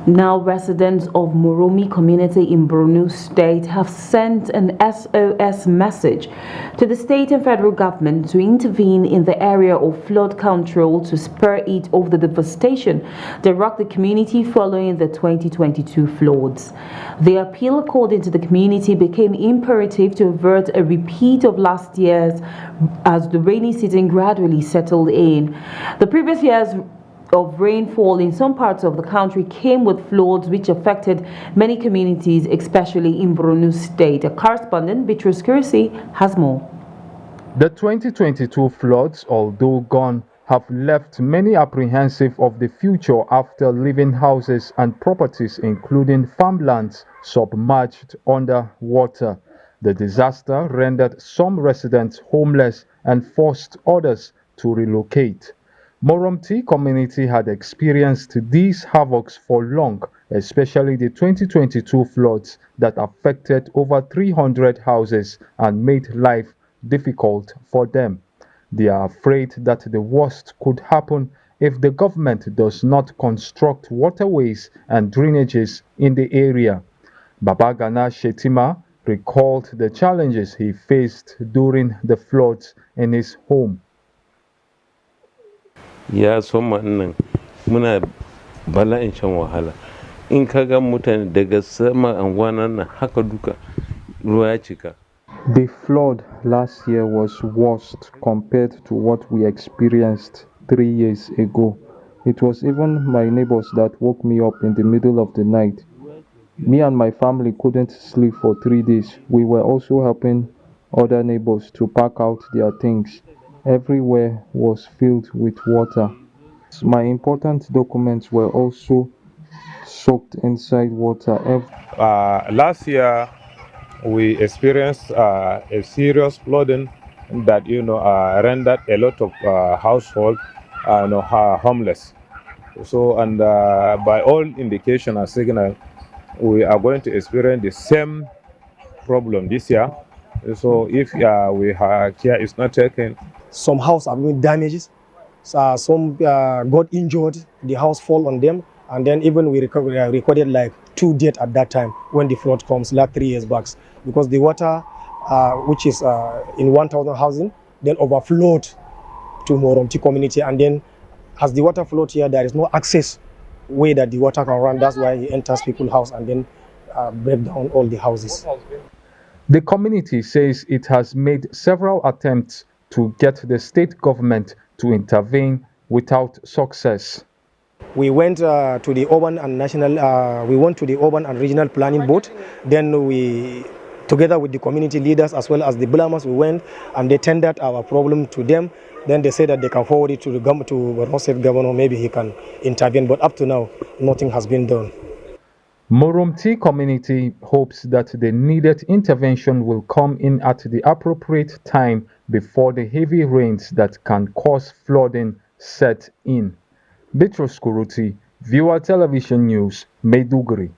Now, residents of Moromi community in Borno State have sent an SOS message to the state and federal government to intervene in the area of flood control to spur it of the devastation that rocked the community following the 2022 floods. The appeal, according to the community, became imperative to avert a repeat of last year's as the rainy season gradually settled in. The previous year's of rainfall in some parts of the country came with floods which affected many communities, especially in Borno State. A correspondent, Bitrus Kursi, has more. The 2022 floods, although gone, have left many apprehensive of the future after leaving houses and properties, including farmlands, submerged under water. The disaster rendered some residents homeless and forced others to relocate. Moromti community had experienced these havocs for long, especially the 2022 floods that affected over 300 houses and made life difficult for them. They are afraid that the worst could happen if the government does not construct waterways and drainages in the area. Babagana Shetima recalled the challenges he faced during the floods in his home. Ya soma nan muna bala'in shan wahala in ka ga mutane daga sama anguwanan nan haka duka ruwa ya cika. The flood last year was worst compared to what we experienced 3 years ago. It was even my neighbors that woke me up in the middle of the night. Me and my family couldn't sleep for 3 days. We were also helping other neighbors to pack out their things. Everywhere was filled with water. My important documents were also soaked inside water. Last year, we experienced a serious flooding that rendered a lot of households homeless. So, and by all indication and signal, we are going to experience the same problem this year. So, if care is not taken, some house have been damaged. Some got injured. The house fall on them, and then even we recorded like 2 deaths at that time when the flood comes, like 3 years back, because the water, which is in 1,000 housing, then overflowed to Moromti community, and then as the water flowed here, there is no access way that the water can run. That's why it enters people's house and then break down all the houses. The community says it has made several attempts to get the state government to intervene without success. We went to the urban and urban and regional planning board. Then we, together with the community leaders as well as the Blamas, we went and they tendered our problem to them. Then they said that they can forward it to the government, to Borno State Governor. Maybe he can intervene. But up to now, nothing has been done. Moromti community hopes that the needed intervention will come in at the appropriate time before the heavy rains that can cause flooding set in. Bitrus Kuruti, Viewer Television News, Maiduguri.